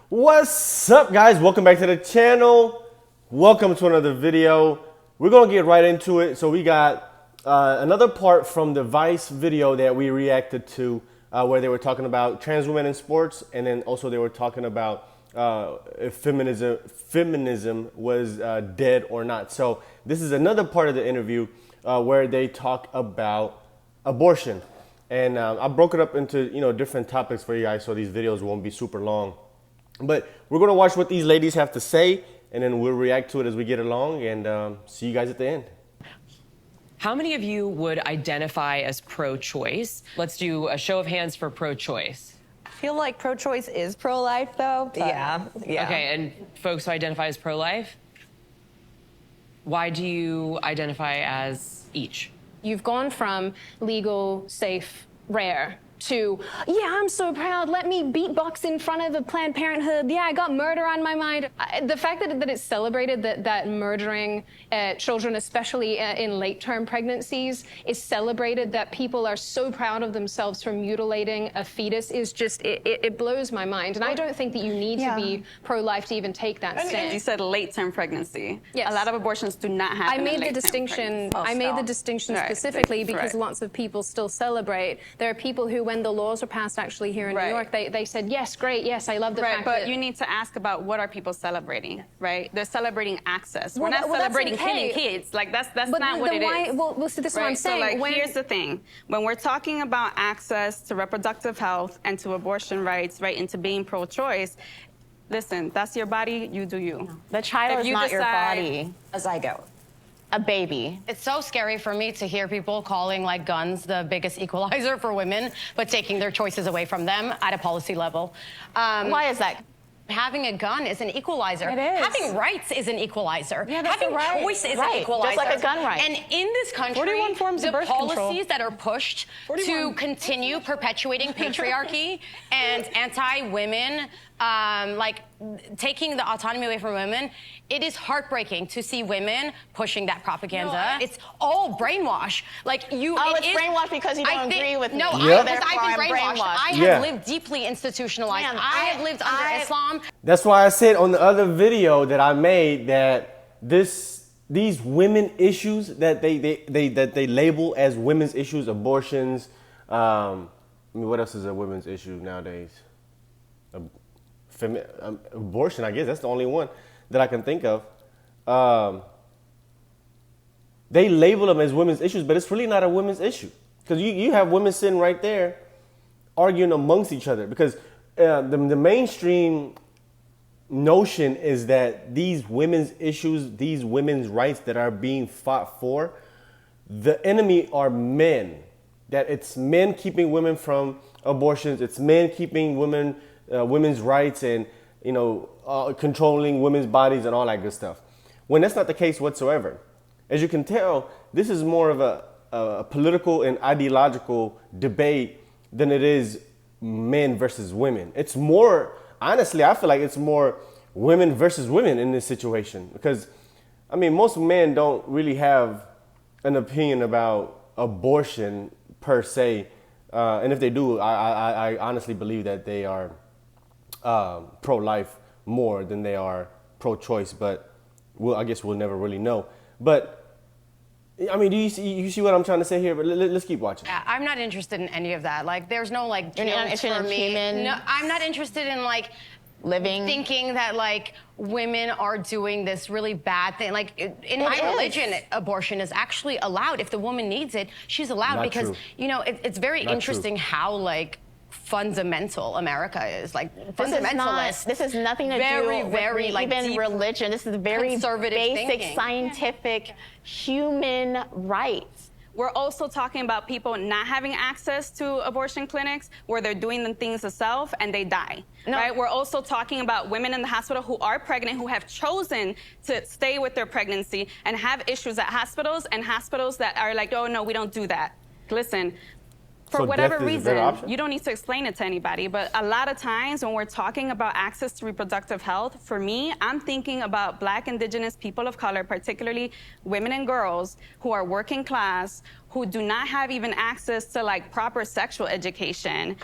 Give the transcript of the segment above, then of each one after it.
What's up, guys? Welcome back to the channel. Welcome to another video. We're gonna get right into it. So we got another part from the Vice video that we reacted to where they were talking about trans women in sports, and then also they were talking about if feminism was dead or not. So this is another part of the interview where they talk about abortion. And I broke it up into different topics for you guys, so these videos won't be super long. But we're gonna watch what these ladies have to say, and then we'll react to it as we get along. And see you guys at the end. How many of you would identify as pro-choice? Let's do a show of hands for pro-choice. I feel like pro-choice is pro-life, though. Yeah. Okay, and folks who identify as pro-life, why do you identify as each? You've gone from legal, safe, rare to, yeah, I'm so proud, let me beatbox in front of a Planned Parenthood, yeah, I got murder on my mind. The fact that it's celebrated that murdering children, especially in late-term pregnancies, is celebrated, that people are so proud of themselves for mutilating a fetus is just, it blows my mind. And I don't think that you need to be pro-life to even take that stand. You said late-term pregnancy. Yes. A lot of abortions do not happen. I made the distinction. I made the distinction specifically because lots of people still celebrate. There are people who, when the laws were passed actually here in New York, they said, yes, great, yes, I love the fact but that... you need to ask about what are people celebrating, right? They're celebrating access. We're not celebrating killing kids. Like, that's not what it is. Well, see, this is what I'm saying. So, like, here's the thing. When we're talking about access to reproductive health and to abortion rights, right, and to being pro-choice, listen, that's your body, you do you. The child is not your body. A zygote. A baby. It's so scary for me to hear people calling like guns the biggest equalizer for women, but taking their choices away from them at a policy level. Why is that? Having a gun is an equalizer. It is. Having rights is an equalizer. Yeah, that's Having right. choice is Right. an equalizer. Just like a gun right. And in this country, 41 forms of the birth policies control. that are pushed 41. to continue perpetuating patriarchy and anti-women, like taking the autonomy away from women, it is heartbreaking to see women pushing that propaganda. It's all brainwash. Like you. Oh, it's brainwash because you don't agree with me. No, Yep. I've been brainwashed. I Yeah. have lived deeply institutionalized. Man, I have lived under Islam. That's why I said on the other video that I made that these women issues that they label as women's issues, abortions. I mean, what else is a women's issue nowadays? Abortion, I guess that's the only one that I can think of. They label them as women's issues, but it's really not a women's issue, because you have women sitting right there arguing amongst each other, because the mainstream notion is that these women's issues, these women's rights that are being fought for, the enemy are men. That it's men keeping women from abortions, it's men keeping women's rights and controlling women's bodies and all that good stuff, when that's not the case whatsoever. As you can tell, this is more of a political and ideological debate than it is men versus women. It's more, honestly, I feel like it's more women versus women in this situation, because I mean, most men don't really have an opinion about abortion per se, and if they do, I honestly believe that they are pro-life more than they are pro-choice, but I guess we'll never really know. But I mean, do you see what I'm trying to say here? But let's keep watching. Yeah, I'm not interested in any of that. Like, there's no like You're not guilt interested for in me. human No, I'm not interested in like living, thinking that like women are doing this really bad thing. Like in my religion, abortion is actually allowed. If the woman needs it, she's allowed. Not because true. it's very Not interesting true. how like fundamental America is. Like fundamentalist. This has nothing to very, do with very, like, even deep religion. This is very conservative basic thinking. scientific human rights. We're also talking about people not having access to abortion clinics where they're doing the things themselves and they die, right? We're also talking about women in the hospital who are pregnant, who have chosen to stay with their pregnancy and have issues at hospitals, and hospitals that are like, oh, no, we don't do that. Listen, for whatever reason, you don't need to explain it to anybody, but a lot of times when we're talking about access to reproductive health, for me, I'm thinking about Black, Indigenous, people of color, particularly women and girls who are working class, who do not have even access to like proper sexual education.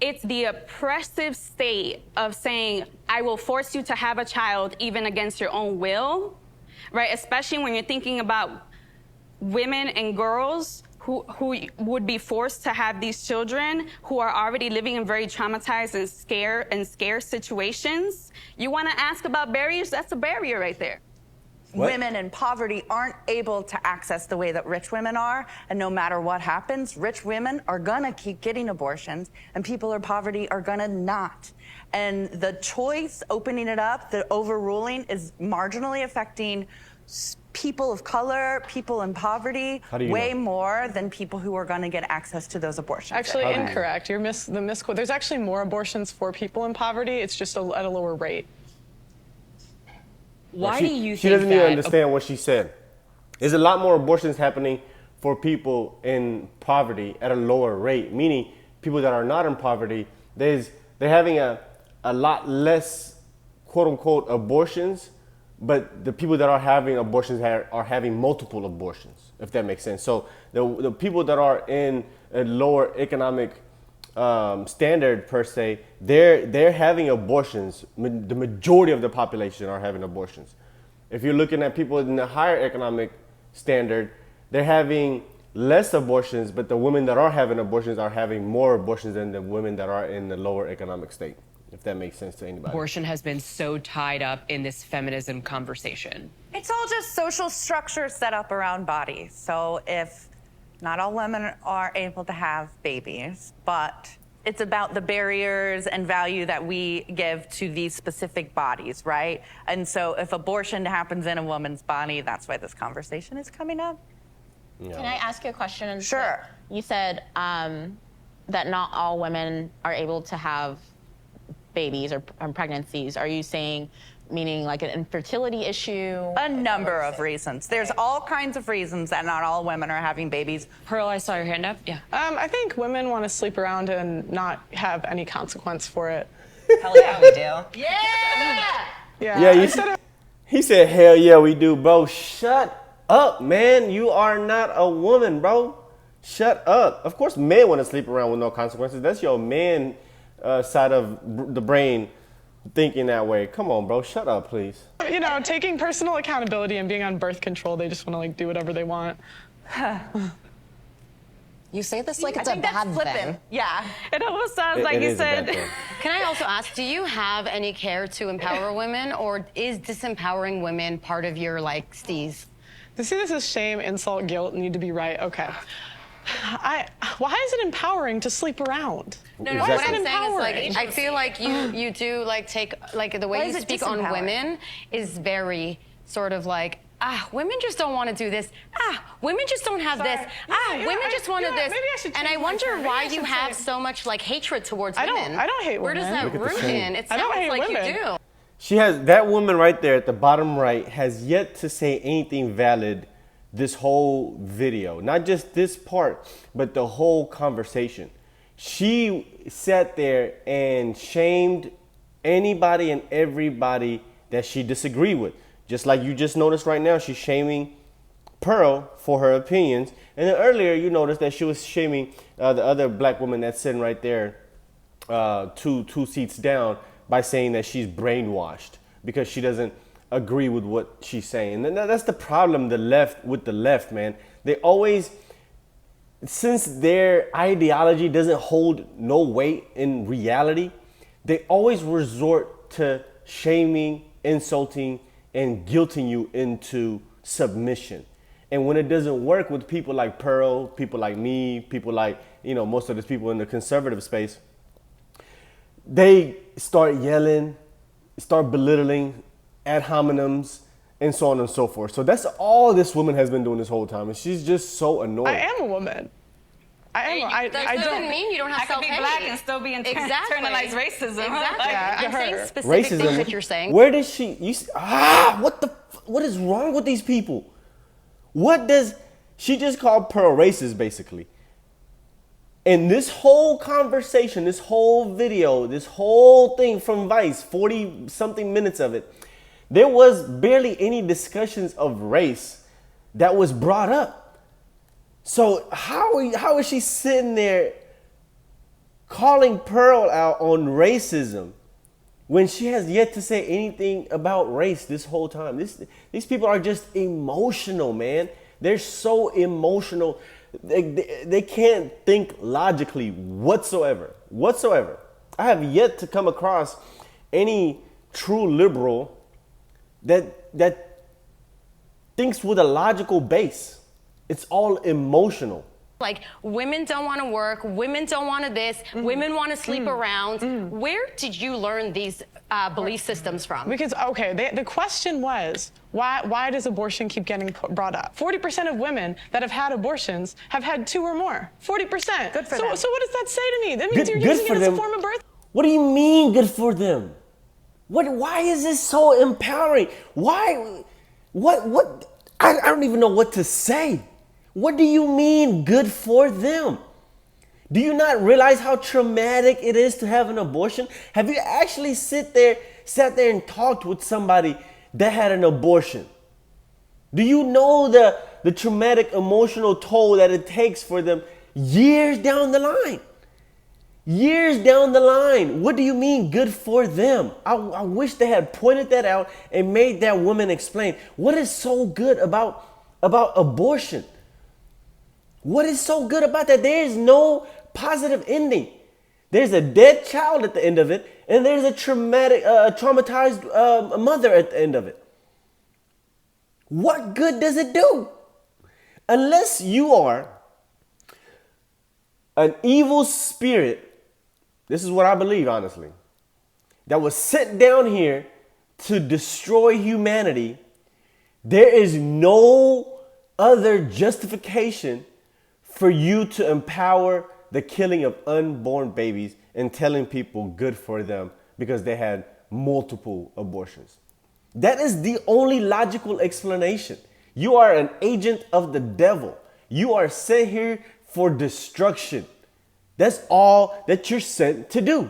it's the oppressive state of saying, I will force you to have a child even against your own will, right? Especially when you're thinking about women and girls who would be forced to have these children, who are already living in very traumatized and scarce situations. You want to ask about barriers? That's a barrier right there. What? Women in poverty aren't able to access the way that rich women are, and no matter what happens, rich women are gonna keep getting abortions, and people in poverty are gonna not. And the choice, opening it up, the overruling, is marginally affecting people of color, people in poverty, way more than people who are going to get access to those abortions. Actually, incorrect. You're the misquote. There's actually more abortions for people in poverty. It's just at a lower rate. Why do you think she doesn't even understand what she said. There's a lot more abortions happening for people in poverty at a lower rate, meaning people that are not in poverty, they're having a lot less quote unquote abortions, but the people that are having abortions are having multiple abortions, if that makes sense. So the people that are in a lower economic standard per se, they're having abortions. The majority of the population are having abortions. If you're looking at people in the higher economic standard, they're having less abortions, but the women that are having abortions are having more abortions than the women that are in the lower economic state, if that makes sense to anybody. Abortion has been so tied up in this feminism conversation. It's all just social structure set up around bodies. So if not all women are able to have babies, but it's about the barriers and value that we give to these specific bodies, right? And so if abortion happens in a woman's body, that's why this conversation is coming up. Yeah. Can I ask you a question? Sure. You said that not all women are able to have babies or pregnancies. Are you saying, meaning like an infertility issue? A number of reasons. There's all kinds of reasons that not all women are having babies. Pearl, I saw your hand up. Yeah. I think women want to sleep around and not have any consequence for it. Hell yeah, we do. Yeah. He said, hell yeah, we do, bro. Shut up, man. You are not a woman, bro. Shut up. Of course, men want to sleep around with no consequences. That's your man side of the brain thinking that way. Come on, bro. Shut up, please. You know, taking personal accountability and being on birth control, they just want to like do whatever they want. You say this like it's a bad thing. Yeah. It almost sounds like you said. Can I also ask, do you have any care to empower women, or is disempowering women part of your like steez? To see this as shame, insult, guilt, need to be right. Okay. Why is it empowering to sleep around? No, what I'm saying is like, I feel like you do like take, like the way you speak on women is very sort of like, women just don't want to do this. Women just don't have this. Women just wanted this. Maybe I should and I wonder why you have so much like hatred towards women. I don't hate women. Where does that root in? It sounds like you do. She has, that woman right there at the bottom right has yet to say anything valid this whole video. Not just this part, but the whole conversation. She sat there and shamed anybody and everybody that she disagreed with. Just like you just noticed right now, she's shaming Pearl for her opinions. And then earlier you noticed that she was shaming the other black woman that's sitting right there two seats down by saying that she's brainwashed because she doesn't agree with what she's saying. And that's the problem with the left, man. They always, since their ideology doesn't hold no weight in reality, they always resort to shaming, insulting, and guilting you into submission. And when it doesn't work with people like Pearl, people like me, people like, you know, most of the people in the conservative space, they start yelling, start belittling, ad hominems, and so on and so forth. So that's all this woman has been doing this whole time, and she's just so annoying. I am a woman. I doesn't mean you don't have I could be black and still be internalized racism. Exactly. I'm saying Racism. specific things that you're saying. Where does she? What is wrong with these people? She just called Pearl racist, basically. And this whole conversation, this whole video, this whole thing from Vice, 40-something minutes of it, there was barely any discussions of race that was brought up. So how is she sitting there calling Pearl out on racism when she has yet to say anything about race this whole time. These people are just emotional, man. They're so emotional. They can't think logically whatsoever. I have yet to come across any true liberal that thinks with a logical base. It's all emotional. Like, women don't want to work, women don't want to this, women want to sleep around. Where did you learn these belief systems from? Because, okay, the question was, why does abortion keep getting brought up? 40% of women that have had abortions have had 2 or more. 40%. Good for them. So what does that say to me? That means you're good using for it as them. a form of birth? What do you mean good for them? Why is this so empowering? Why? What? I don't even know what to say. What do you mean good for them? Do you not realize how traumatic it is to have an abortion? Have you actually sat there and talked with somebody that had an abortion? Do you know the traumatic emotional toll that it takes for them years down the line? Years down the line. What do you mean good for them? I wish they had pointed that out and made that woman explain what is so good about abortion. What is so good about that? There is no positive ending. There's a dead child at the end of it, and there's a traumatized mother at the end of it. What good does it do? Unless you are an evil spirit, this is what I believe, honestly, that was sent down here to destroy humanity, there is no other justification for you to empower the killing of unborn babies and telling people good for them because they had multiple abortions. That is the only logical explanation. You are an agent of the devil. You are sent here for destruction. That's all that you're sent to do.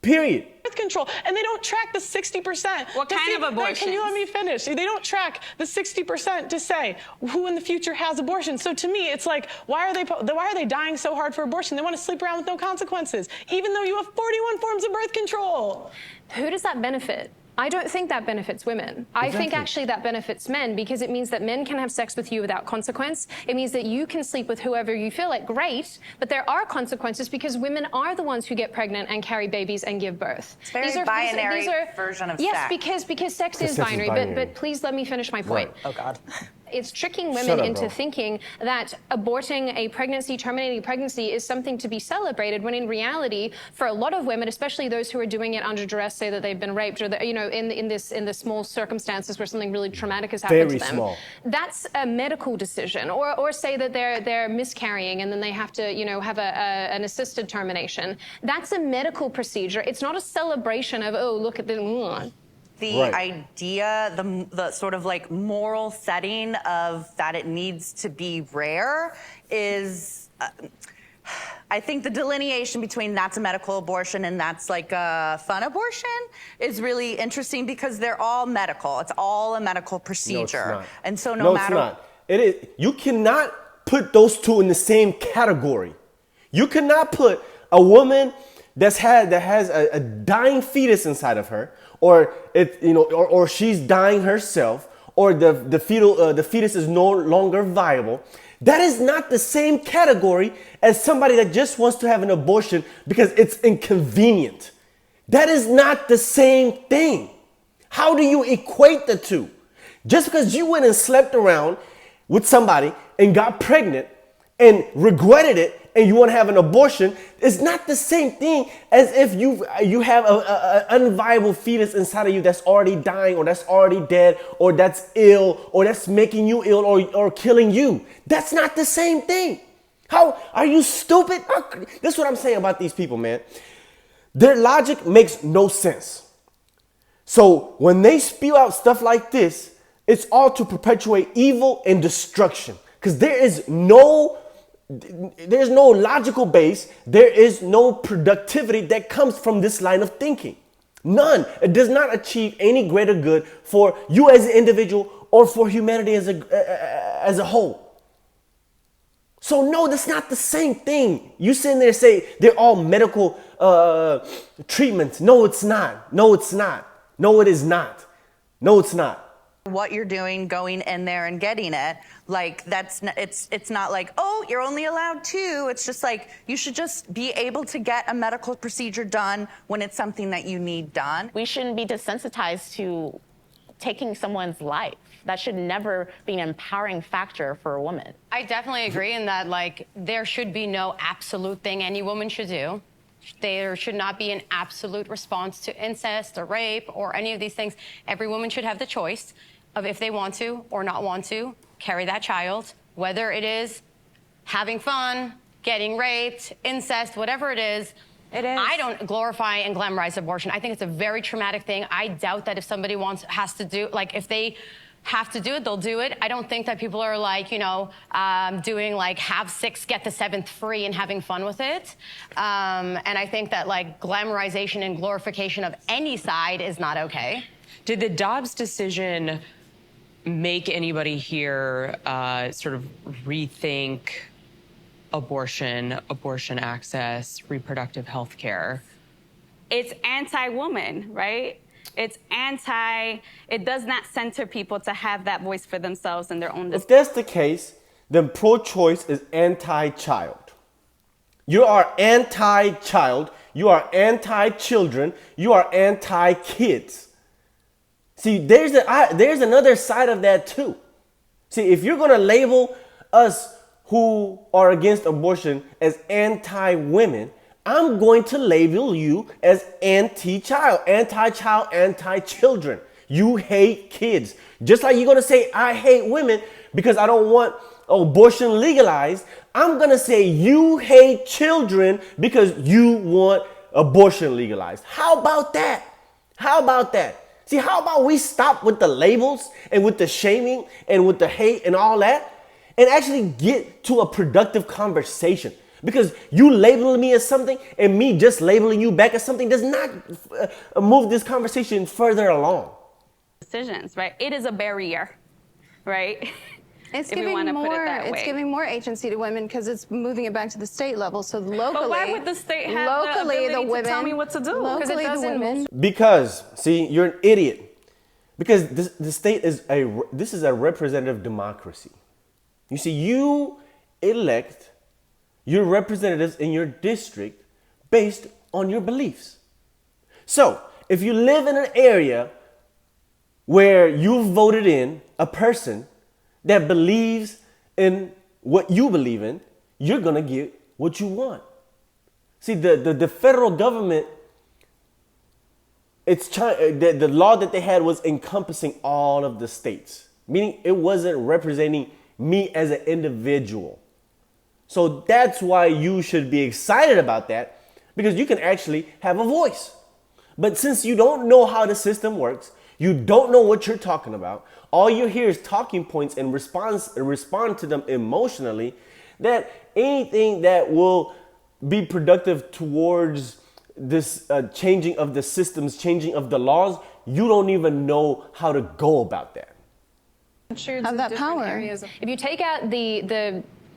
Period. Birth control, and they don't track the 60%. What kind of abortion? Can you let me finish? They don't track the 60% to say who in the future has abortion. So to me, it's like, why are they dying so hard for abortion? They want to sleep around with no consequences, even though you have 41 forms of birth control. Who does that benefit? I don't think that benefits women. I think actually that benefits men because it means that men can have sex with you without consequence. It means that you can sleep with whoever you feel like. Great, but there are consequences because women are the ones who get pregnant and carry babies and give birth. It's a very binary version of sex. Yes, because sex is binary. But please let me finish my point. Oh, God. It's tricking women into thinking that aborting a pregnancy, terminating a pregnancy is something to be celebrated, when in reality, for a lot of women, especially those who are doing it under duress, say that they've been raped, or in the small circumstances where something really traumatic has happened to them. Small. That's a medical decision, or say that they're miscarrying and then they have to have an assisted termination. That's a medical procedure. It's not a celebration of, oh, look at the. The idea, the sort of like moral setting of that it needs to be rare is, I think the delineation between that's a medical abortion and that's like a fun abortion is really interesting because they're all medical. It's all a medical procedure. No, it's not. And so no matter. It's not. It is. You cannot put those two in the same category. You cannot put a woman that has a dying fetus inside of her, or or she's dying herself, or the fetus is no longer viable. That is not the same category as somebody that just wants to have an abortion because it's inconvenient. That is not the same thing. How do you equate the two? Just because you went and slept around with somebody and got pregnant and regretted it and you want to have an abortion, it's not the same thing as if you have an unviable fetus inside of you that's already dying, or that's already dead, or that's ill, or that's making you ill, or killing you. That's not the same thing. How are you stupid? This is what I'm saying about these people, man. Their logic makes no sense. So when they spew out stuff like this, it's all to perpetuate evil and destruction, because there's no logical base. There is no productivity that comes from this line of thinking. None. It does not achieve any greater good for you as an individual or for humanity as a whole. So no, that's not the same thing. You sitting there say they're all medical treatments. No, it's not. No, it's not. No, it is not. No, it's not. What you're doing, going in there and getting it, like it's not like, oh, you're only allowed 2. It's just like you should just be able to get a medical procedure done when it's something that you need done. We shouldn't be desensitized to taking someone's life. That should never be an empowering factor for a woman. I definitely agree in that, like, there should be no absolute thing any woman should do. There should not be an absolute response to incest or rape or any of these things. Every woman should have the choice of if they want to or not want to carry that child, whether it is having fun, getting raped, incest, whatever it is. It is. I don't glorify and glamorize abortion. I think it's a very traumatic thing. I doubt that if somebody has to do, like, if they have to do it, they'll do it. I don't think that people are like, you know, doing like have 6, get the 7th free and having fun with it. And I think that like glamorization and glorification of any side is not okay. Did the Dobbs decision make anybody here sort of rethink abortion access, reproductive health care? It's anti-woman, right? It's it does not center people to have that voice for themselves and their own decisions. If that's the case, then pro-choice is anti-child. You are anti-child, you are anti-children, you are anti-kids. See, there's another side of that too. See, if you're gonna label us who are against abortion as anti-women, I'm going to label you as anti-child, anti-children. You hate kids. Just like you're going to say, I hate women because I don't want abortion legalized. I'm going to say you hate children because you want abortion legalized. How about that? How about that? See, how about we stop with the labels and with the shaming and with the hate and all that and actually get to a productive conversation? Because you labeling me as something and me just labeling you back as something does not move this conversation further along. Decisions, right? It is a barrier, right? It's If we giving wanna put it more. that It's way. giving more agency to women because it's moving it back to the state level. So locally, But why would the state have locally, the ability women to tell me what to do? Locally, Because it the doesn't women. Because, see, you're an idiot. Because the state is this is a representative democracy. You see, you elect your representatives in your district based on your beliefs. So, if you live in an area where you've voted in a person that believes in what you believe in, you're gonna get what you want. See, the federal government, the law that they had was encompassing all of the states, meaning it wasn't representing me as an individual. So that's why you should be excited about that, because you can actually have a voice. But since you don't know how the system works, you don't know what you're talking about, all you hear is talking points and respond to them emotionally, that anything that will be productive towards this changing of the systems, changing of the laws, you don't even know how to go about that. Have that power. If you take out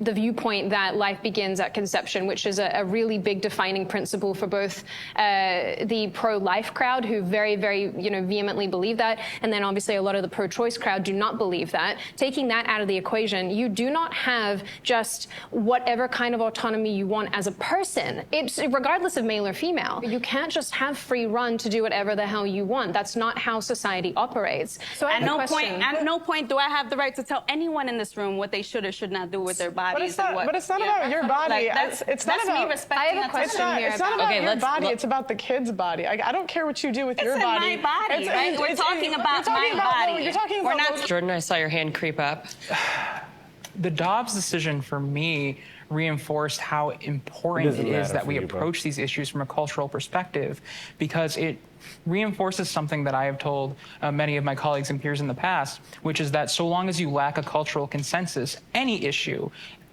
the viewpoint that life begins at conception, which is a really big defining principle for both the pro-life crowd, who very, very vehemently believe that, and then obviously a lot of the pro-choice crowd do not believe that. Taking that out of the equation, you do not have just whatever kind of autonomy you want as a person. It's regardless of male or female. You can't just have free run to do whatever the hell you want. That's not how society operates. So At no point do I have the right to tell anyone in this room what they should or should not do with their bodies. But it's not about your body. It's not about me respecting. I have a question here. It's not about your body. It's about the kid's body. I don't care what you do with your body. It's my body, right? We're talking about my body. You're talking about Jordan, I saw your hand creep up. The Dobbs decision for me reinforced how important it is that we approach these issues from a cultural perspective, because it reinforces something that I have told many of my colleagues and peers in the past, which is that so long as you lack a cultural consensus, any issue,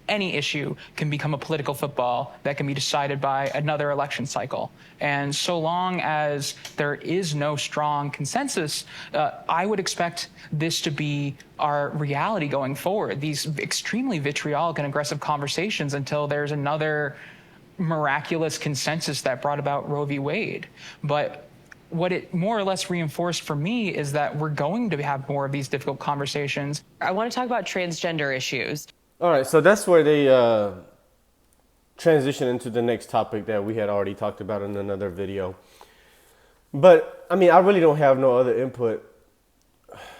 any issue can become a political football that can be decided by another election cycle. And so long as there is no strong consensus, I would expect this to be our reality going forward, these extremely vitriolic and aggressive conversations until there's another miraculous consensus that brought about Roe v. Wade. But what it more or less reinforced for me is that we're going to have more of these difficult conversations. I want to talk about transgender issues. All right, so that's where they transition into the next topic that we had already talked about in another video. But I mean, I really don't have no other input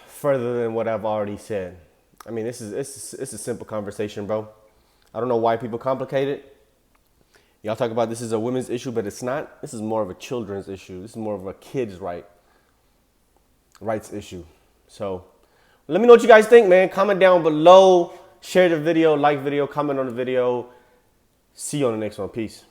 further than what I've already said. I mean, it's a simple conversation, bro. I don't know why people complicate it. Y'all talk about this is a women's issue, but it's not. This is more of a children's issue. This is more of a kid's rights issue. So let me know what you guys think, man. Comment down below. Share the video, like video, comment on the video. See you on the next one. Peace.